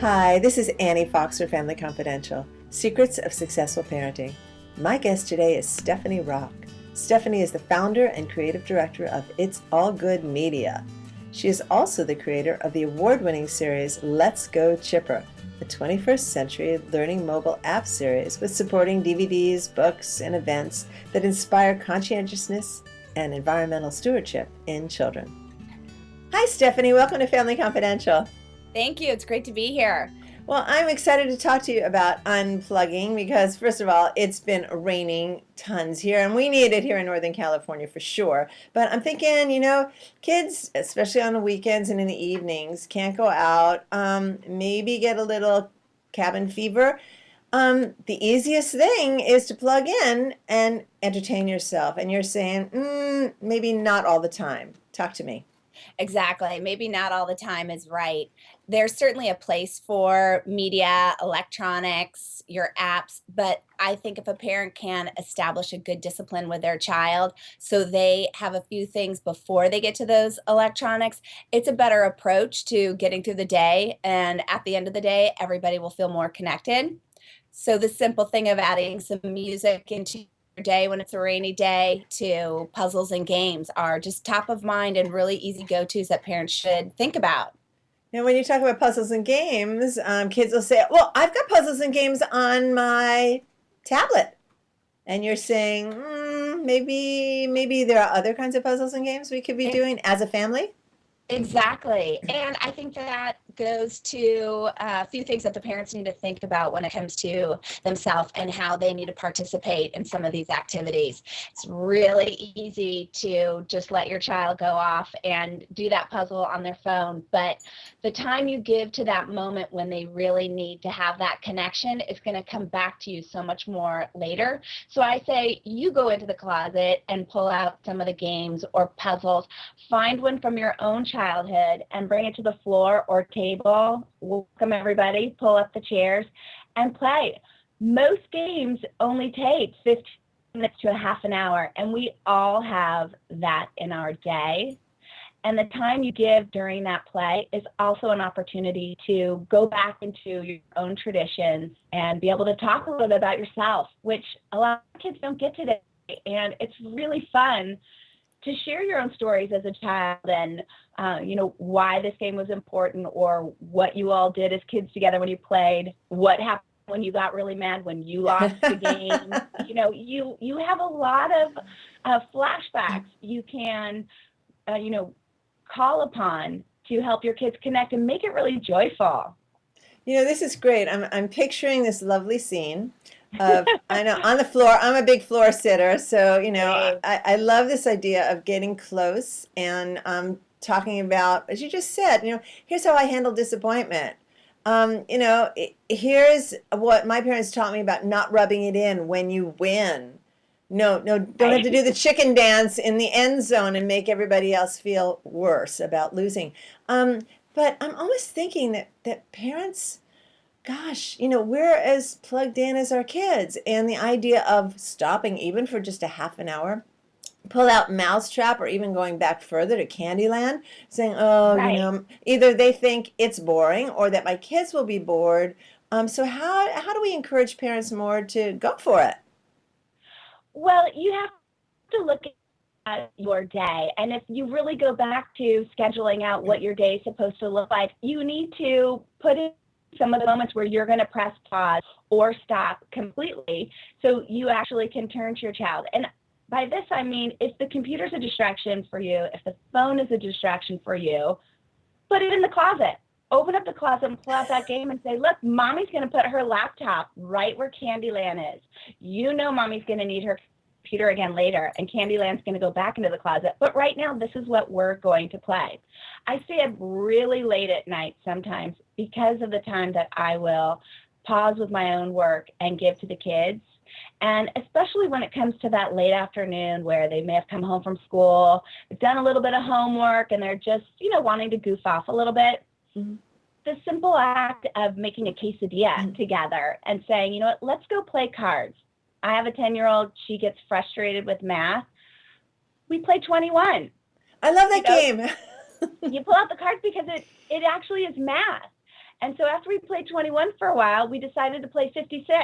Hi, this is Annie Fox for Family Confidential, Secrets of Successful Parenting. My guest today is Stephanie Rach. Stephanie is the founder and creative director of It's All Good Media. She is also the creator of the award-winning series Let's Go Chipper, a 21st century learning mobile app series with supporting DVDs, books, and events that inspire conscientiousness and environmental stewardship in children. Hi, Stephanie. Welcome to Family Confidential. Thank you. It's great to be here. Well, I'm excited to talk to you about unplugging because, first of all, it's been raining tons here, and we need it here in Northern California for sure. But I'm thinking, kids, especially on the weekends and in the evenings, can't go out, maybe get a little cabin fever. The easiest thing is to plug in and entertain yourself. And you're saying, maybe not all the time. Talk to me. Exactly. Maybe not all the time is right. There's certainly a place for media, electronics, your apps, but I think if a parent can establish a good discipline with their child so they have a few things before they get to those electronics, it's a better approach to getting through the day. And at the end of the day, everybody will feel more connected. So the simple thing of adding some music into day when it's a rainy day to puzzles and games are just top of mind and really easy go-tos that parents should think about. Now, when you talk about puzzles and games, kids will say, well, I've got puzzles and games on my tablet. And you're saying, maybe there are other kinds of puzzles and games we could be doing as a family? Exactly. And I think that goes to a few things that the parents need to think about when it comes to themselves and how they need to participate in some of these activities. It's really easy to just let your child go off and do that puzzle on their phone. But the time you give to that moment when they really need to have that connection is going to come back to you so much more later. So I say you go into the closet and pull out some of the games or puzzles. Find one from your own childhood and bring it to the floor or table. Welcome everybody, pull up the chairs and play. Most games only take 15 minutes to a half an hour, and we all have that in our day. And the time you give during that play is also an opportunity to go back into your own traditions and be able to talk a little bit about yourself, which a lot of kids don't get today. And it's really fun to share your own stories as a child and, why this game was important or what you all did as kids together when you played, what happened when you got really mad when you lost the game. You have a lot of flashbacks you can, call upon to help your kids connect and make it really joyful. This is great. I'm picturing this lovely scene of, I know, on the floor. I'm a big floor sitter, so, I love this idea of getting close and talking about, as you just said, here's how I handle disappointment. Here's what my parents taught me about not rubbing it in when you win. No, don't have to do the chicken dance in the end zone and make everybody else feel worse about losing. But I'm almost thinking that parents, gosh, we're as plugged in as our kids. And the idea of stopping even for just a half an hour, pull out Mousetrap or even going back further to Candyland, saying, Right. Either they think it's boring or that my kids will be bored. So how do we encourage parents more to go for it? Well, you have to look at your day. And if you really go back to scheduling out what your day is supposed to look like, you need to put in some of the moments where you're going to press pause or stop completely so you actually can turn to your child. And by this, I mean, if the computer's a distraction for you, if the phone is a distraction for you, put it in the closet. Open up the closet and pull out that game and say, look, mommy's going to put her laptop right where Candyland is. Mommy's going to need her computer again later, and Candyland's going to go back into the closet. But right now, this is what we're going to play. I stay up really late at night sometimes because of the time that I will pause with my own work and give to the kids. And especially when it comes to that late afternoon where they may have come home from school, done a little bit of homework, and they're just, wanting to goof off a little bit. Mm-hmm. The simple act of making a quesadilla together and saying, let's go play cards. I have a 10-year-old, she gets frustrated with math. We play 21. I love that game. You pull out the cards because it actually is math. And so after we played 21 for a while, we decided to play 56.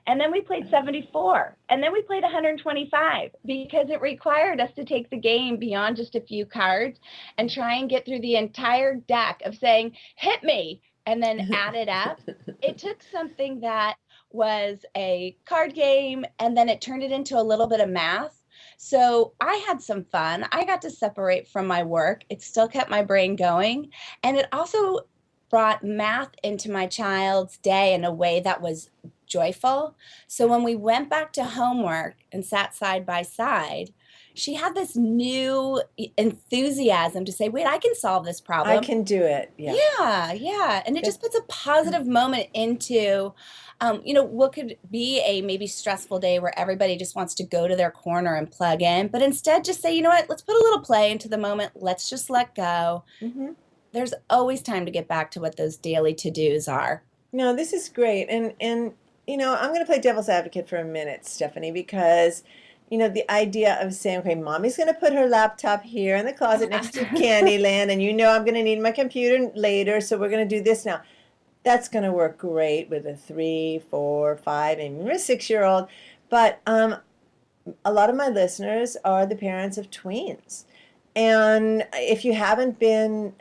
And then we played 74. And then we played 125 because it required us to take the game beyond just a few cards and try and get through the entire deck of saying, hit me, and then add it up. It took something that was a card game and then it turned it into a little bit of math. So I had some fun. I got to separate from my work. It still kept my brain going. And it also brought math into my child's day in a way that was joyful. So when we went back to homework and sat side by side, she had this new enthusiasm to say, wait, I can solve this problem. I can do it. Yeah. Yeah. And it just puts a positive moment into, what could be a maybe stressful day where everybody just wants to go to their corner and plug in, but instead just say, you know what, let's put a little play into the moment. Let's just let go. Mm-hmm. There's always time to get back to what those daily to-dos are. No, this is great. And I'm going to play devil's advocate for a minute, Stephanie, because the idea of saying, okay, mommy's going to put her laptop here in the closet next to Candyland, and I'm going to need my computer later, so we're going to do this now. That's going to work great with a 3, 4, 5, and even a 6-year-old. But a lot of my listeners are the parents of tweens. And if you haven't been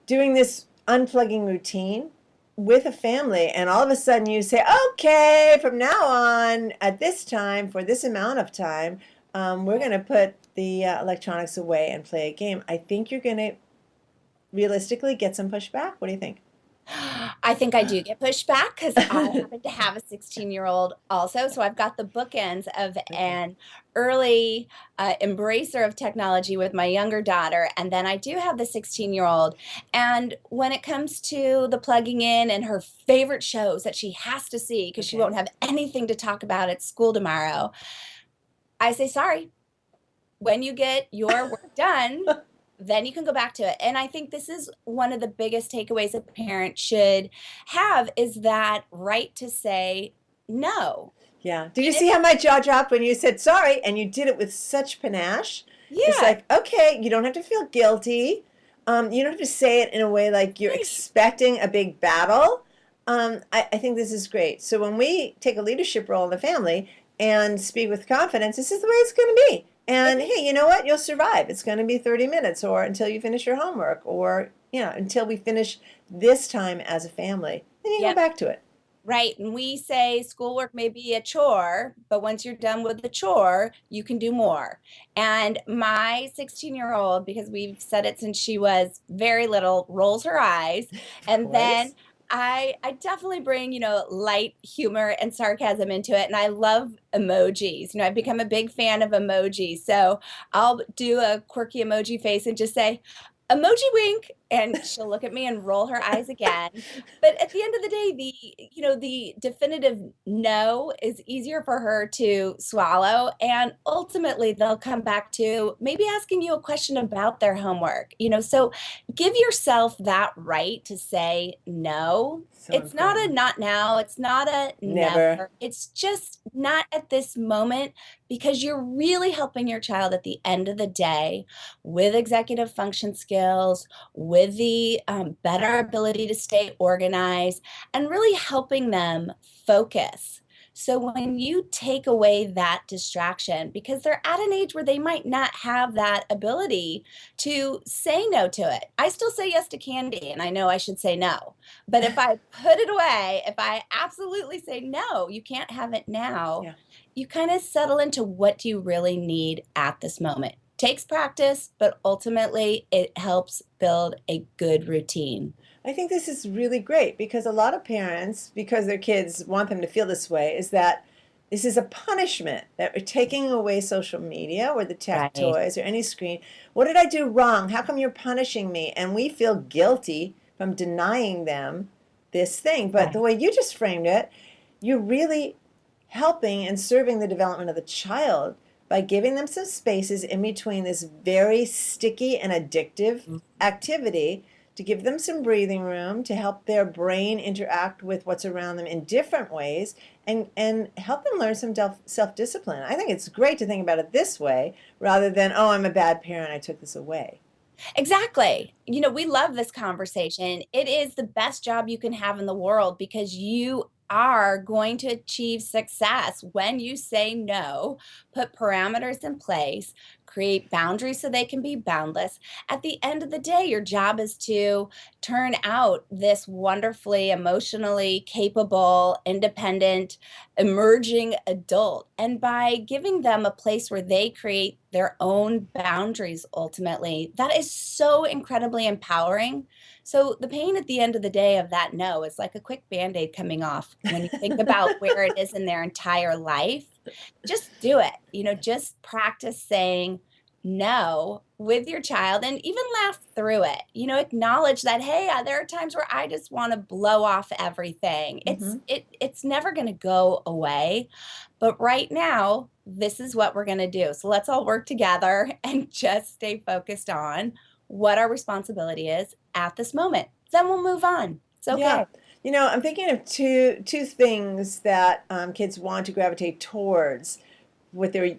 doing this unplugging routine with a family, and all of a sudden you say, okay, from now on, at this time, for this amount of time, we're going to put the electronics away and play a game, I think you're going to realistically get some pushback. What do you think? I think I do get pushback because I happen to have a 16-year-old also. So I've got the bookends of an early embracer of technology with my younger daughter. And then I do have the 16-year-old. And when it comes to the plugging in and her favorite shows that she has to see because she won't have anything to talk about at school tomorrow, I say, sorry, when you get your work done, then you can go back to it. And I think this is one of the biggest takeaways a parent should have is that right to say no. Yeah. Did you see how my jaw dropped when you said sorry and you did it with such panache? Yeah. It's like, okay, you don't have to feel guilty. You don't have to say it in a way like you're expecting a big battle. I think this is great. So when we take a leadership role in the family and speak with confidence, this is the way it's going to be. And hey, you know what? You'll survive. It's going to be 30 minutes or until you finish your homework or, until we finish this time as a family. Then you go back to it. Right. And we say schoolwork may be a chore, but once you're done with the chore, you can do more. And my 16-year-old, because we've said it since she was very little, rolls her eyes. And then I definitely bring, light humor and sarcasm into it. And I love emojis. I've become a big fan of emojis. So I'll do a quirky emoji face and just say, emoji wink, and she'll look at me and roll her eyes again. But at the end of the day, the definitive no is easier for her to swallow. And ultimately they'll come back to maybe asking you a question about their homework, so give yourself that right to say no. It's not a not now. It's not a never. It's just not at this moment because you're really helping your child at the end of the day with executive function skills, with the better ability to stay organized, and really helping them focus. So when you take away that distraction, because they're at an age where they might not have that ability to say no to it. I still say yes to candy, and I know I should say no. But if I put it away, if I absolutely say no, you can't have it now, you kind of settle into what do you really need at this moment. Takes practice, but ultimately it helps build a good routine. I think this is really great because a lot of parents, because their kids want them to feel this way, is that this is a punishment, that we're taking away social media or the tech toys or any screen. What did I do wrong? How come you're punishing me? And we feel guilty from denying them this thing. But the way you just framed it, you're really helping and serving the development of the child by giving them some spaces in between this very sticky and addictive activity, to give them some breathing room, to help their brain interact with what's around them in different ways, and help them learn some self-discipline. I think it's great to think about it this way rather than, oh, I'm a bad parent, I took this away. Exactly. We love this conversation. It is the best job you can have in the world because you are going to achieve success when you say no, put parameters in place, create boundaries so they can be boundless. At the end of the day, your job is to turn out this wonderfully emotionally capable, independent, emerging adult. And by giving them a place where they create their own boundaries, ultimately, that is so incredibly empowering. So, the pain at the end of the day of that no is like a quick band aid coming off when you think about where it is in their entire life. Just do it. Just practice saying no with your child and even laugh through it. Acknowledge that, hey, there are times where I just want to blow off everything. Mm-hmm. It's never going to go away. But right now, this is what we're going to do. So let's all work together and just stay focused on what our responsibility is at this moment. Then we'll move on. It's okay. Yeah. I'm thinking of two things that kids want to gravitate towards with their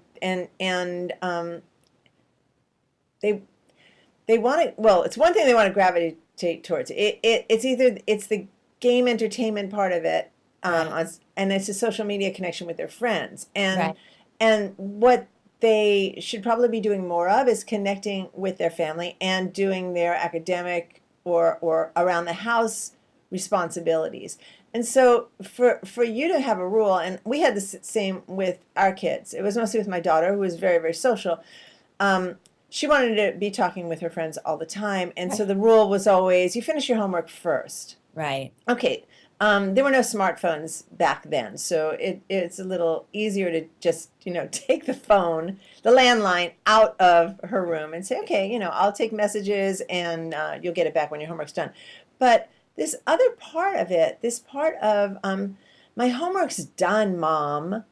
they want to. Well, it's one thing they want to gravitate towards. It's the game entertainment part of it, Right. and it's a social media connection with their friends, Right. and what they should probably be doing more of is connecting with their family and doing their academic or around the house responsibilities. And so for you to have a rule, and we had the same with our kids. It was mostly with my daughter, who was very, very social. She wanted to be talking with her friends all the time. And so the rule was always, you finish your homework first. Right. Okay. There were no smartphones back then, so it's a little easier to just, take the phone, the landline, out of her room and say, okay, I'll take messages and you'll get it back when your homework's done. But this other part of it, this part of my homework's done, Mom,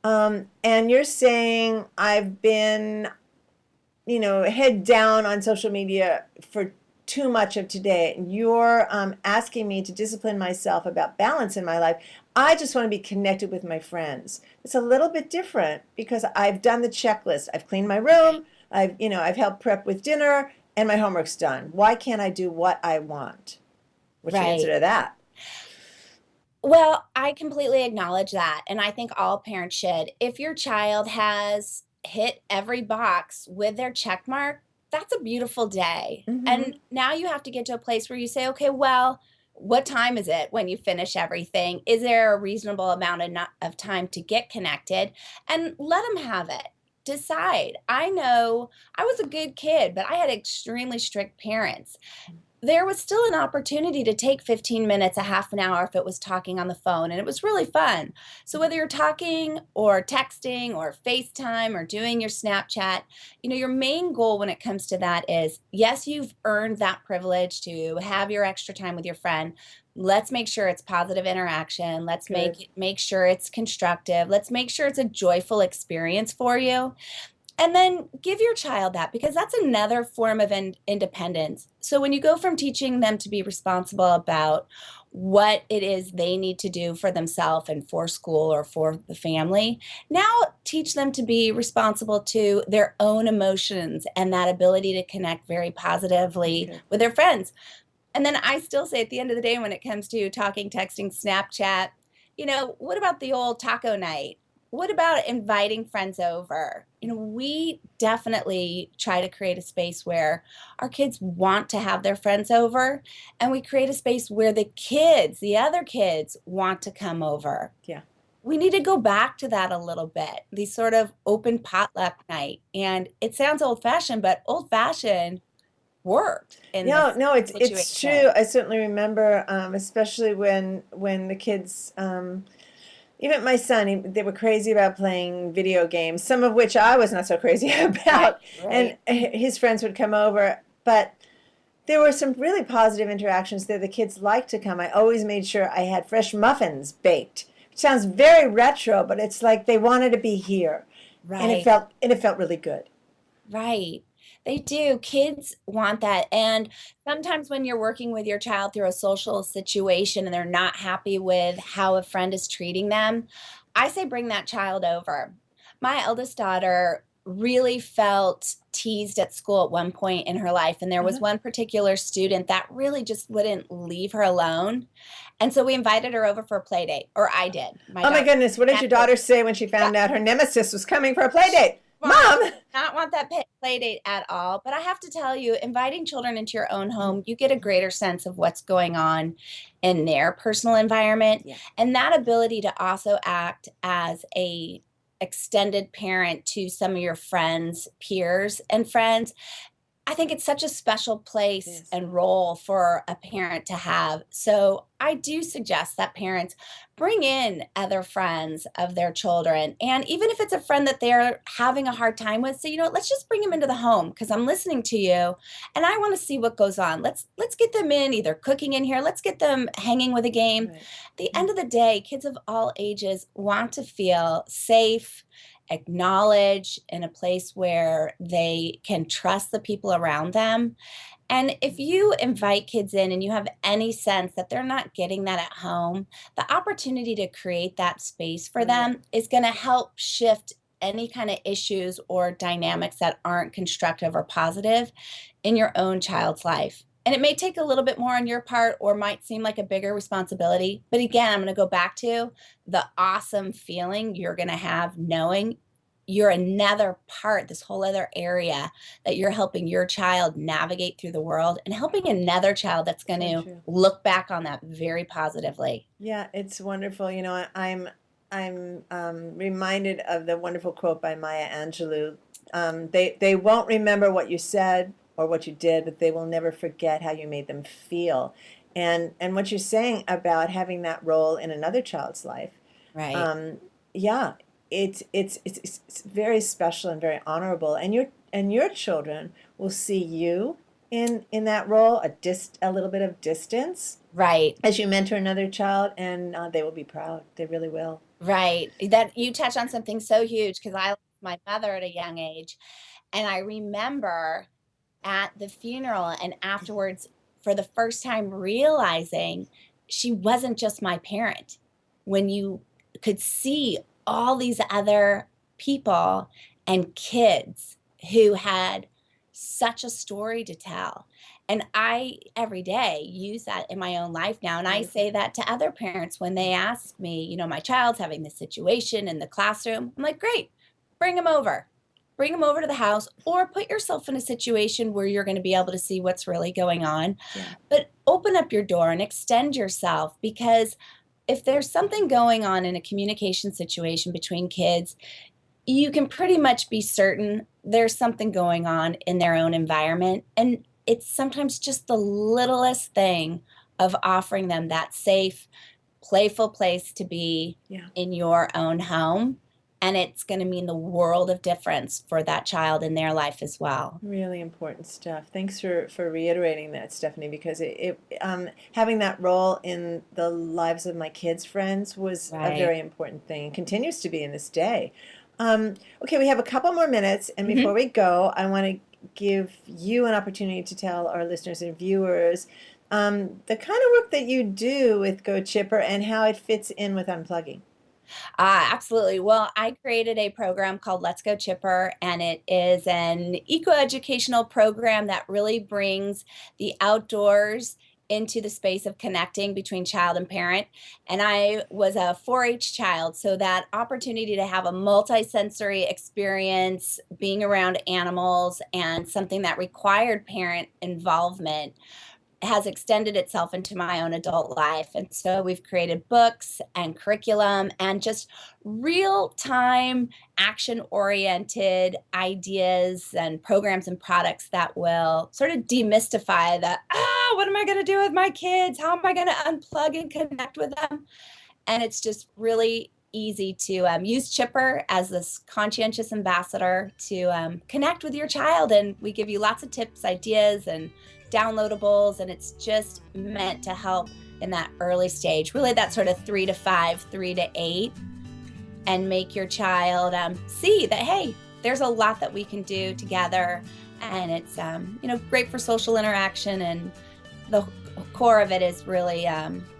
and you're saying I've been, head down on social media for too much of today, and you're asking me to discipline myself about balance in my life. I just want to be connected with my friends. It's a little bit different because I've done the checklist. I've cleaned my room. I've helped prep with dinner, and my homework's done. Why can't I do what I want? What's your answer to that? Well, I completely acknowledge that. And I think all parents should. If your child has hit every box with their check mark, that's a beautiful day. Mm-hmm. And now you have to get to a place where you say, okay, well, what time is it when you finish everything? Is there a reasonable amount of time to get connected? And let them have it. Decide. I know I was a good kid, but I had extremely strict parents. There was still an opportunity to take 15 minutes, a half an hour if it was talking on the phone, and it was really fun. So whether you're talking or texting or FaceTime or doing your Snapchat, your main goal when it comes to that is, yes, you've earned that privilege to have your extra time with your friend. Let's make sure it's positive interaction. Let's make sure it's constructive. Let's make sure it's a joyful experience for you. And then give your child that, because that's another form of independence. So when you go from teaching them to be responsible about what it is they need to do for themselves and for school or for the family, now teach them to be responsible to their own emotions and that ability to connect very positively with their friends. And then I still say at the end of the day, when it comes to talking, texting, Snapchat, what about the old taco night? What about inviting friends over? We definitely try to create a space where our kids want to have their friends over, and we create a space where the other kids want to come over. Yeah. We need to go back to that a little bit, these sort of open potluck night. And it sounds old-fashioned, but old-fashioned worked in this No, it's situation. true. I certainly remember, especially when the kids, even my son, they were crazy about playing video games, some of which I was not so crazy about. Right. And his friends would come over, but there were some really positive interactions there. The kids liked to come. I always made sure I had fresh muffins baked. It sounds very retro, but it's like they wanted to be here. Right. And it felt really good. Right. They do. Kids want that. And sometimes when you're working with your child through a social situation and they're not happy with how a friend is treating them, I say bring that child over. My eldest daughter really felt teased at school at one point in her life. And there was one particular student that really just wouldn't leave her alone. And so we invited her over for a play date, or I did. Oh my goodness, what did your daughter say when she found out her nemesis was coming for a play date? Mom! Not want that play date at all. But I have to tell you, inviting children into your own home, you get a greater sense of what's going on in their personal environment. Yeah. And that ability to also act as a extended parent to some of your friends, peers, and friends. I think it's such a special place and role for a parent to have. So I do suggest that parents bring in other friends of their children. And even if it's a friend that they're having a hard time with, say, let's just bring them into the home because I'm listening to you and I want to see what goes on. Let's get them in, either cooking in here. Let's get them hanging with a game. Right. At the end of the day, kids of all ages want to feel safe, acknowledged, in a place where they can trust the people around them. And if you invite kids in and you have any sense that they're not getting that at home, the opportunity to create that space for them is going to help shift any kind of issues or dynamics that aren't constructive or positive in your own child's life. And it may take a little bit more on your part or might seem like a bigger responsibility. But again, I'm going to go back to the awesome feeling you're going to have knowing you're another part, this whole other area that you're helping your child navigate through the world and helping another child that's going to look back on that very positively. Yeah, it's wonderful. I'm reminded of the wonderful quote by Maya Angelou. They won't remember what you said or what you did, but they will never forget how you made them feel. And what you're saying about having that role in another child's life, right? It's very special and very honorable. And your children will see you in that role, a little bit of distance, right, as you mentor another child, and they will be proud. They really will. Right. That you touch on something so huge, because I lost my mother at a young age, and I remember at the funeral and afterwards, for the first time, realizing she wasn't just my parent. When you could see all these other people and kids who had such a story to tell. And I, every day, use that in my own life now. And I say that to other parents when they ask me, my child's having this situation in the classroom. I'm like, great, bring them over. Bring them over to the house, or put yourself in a situation where you're going to be able to see what's really going on. Yeah. But open up your door and extend yourself, because if there's something going on in a communication situation between kids, you can pretty much be certain there's something going on in their own environment. And it's sometimes just the littlest thing of offering them that safe, playful place to be in your own home. And it's going to mean the world of difference for that child in their life as well. Really important stuff. Thanks for reiterating that, Stephanie, because having that role in the lives of my kids' friends was a very important thing and continues to be in this day. Okay, we have a couple more minutes, and before we go, I want to give you an opportunity to tell our listeners and viewers the kind of work that you do with Go Chipper and how it fits in with unplugging. Absolutely. Well, I created a program called Let's Go Chipper, and it is an eco-educational program that really brings the outdoors into the space of connecting between child and parent. And I was a 4-H child, so that opportunity to have a multi-sensory experience being around animals and something that required parent involvement has extended itself into my own adult life. And so we've created books and curriculum and just real-time action-oriented ideas and programs and products that will sort of demystify the, what am I going to do with my kids? How am I going to unplug and connect with them? And it's just really easy to use Chipper as this conscientious ambassador to connect with your child. And we give you lots of tips, ideas, and downloadables, and it's just meant to help in that early stage, really that sort of 3 to 5, 3 to 8, and make your child see that, hey, there's a lot that we can do together, and it's great for social interaction. And the core of it is really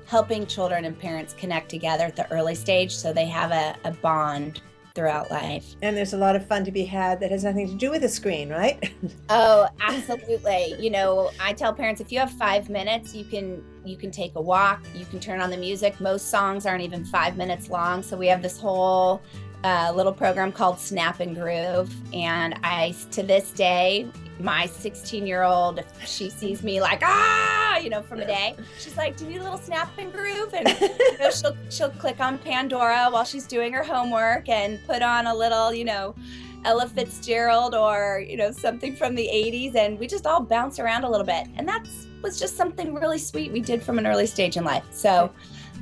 helping children and parents connect together at the early stage so they have a bond throughout life. And there's a lot of fun to be had that has nothing to do with the screen, right? Oh, absolutely. You know, I tell parents, if you have 5 minutes, you can take a walk, you can turn on the music. Most songs aren't even 5 minutes long. So we have this whole little program called Snap and Groove. And to this day, my 16-year-old, if she sees me like, from a day, she's like, do you need a little Snap and Groove? And she'll click on Pandora while she's doing her homework and put on a little, Ella Fitzgerald or, something from the 80s. And we just all bounce around a little bit. And that was just something really sweet we did from an early stage in life. So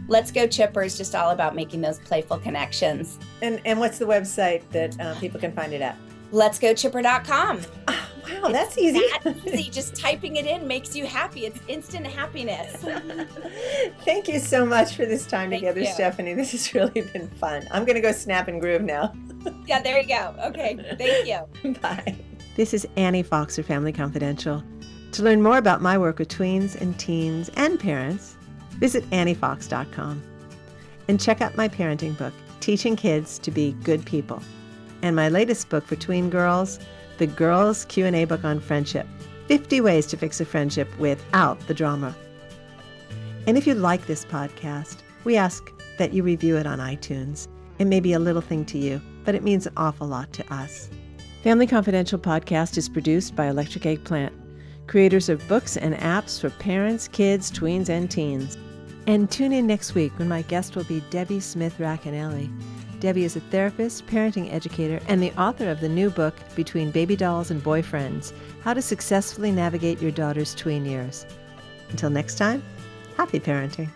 Let's Go Chipper is just all about making those playful connections. And what's the website that people can find it at? letsgochipper.com. Oh, wow, that's easy. That easy. Just typing it in makes you happy. It's instant happiness. Thank you so much for this time together, you. Stephanie. This has really been fun. I'm going to go Snap and Groove now. Yeah, there you go. Okay, thank you. Bye. This is Annie Foxer, Family Confidential. To learn more about my work with tweens and teens and parents, visit anniefox.com. And check out my parenting book, Teaching Kids to Be Good People, and my latest book for tween girls, the Girls Q&A Book on Friendship, 50 Ways to Fix a Friendship Without the Drama. And if you like this podcast, we ask that you review it on iTunes. It may be a little thing to you, but it means an awful lot to us. Family Confidential podcast is produced by Electric Eggplant, creators of books and apps for parents, kids, tweens, and teens. And tune in next week when my guest will be Debbie Smith-Racanelli. Debbie is a therapist, parenting educator, and the author of the new book, Between Baby Dolls and Boyfriends, How to Successfully Navigate Your Daughter's Tween Years. Until next time, happy parenting.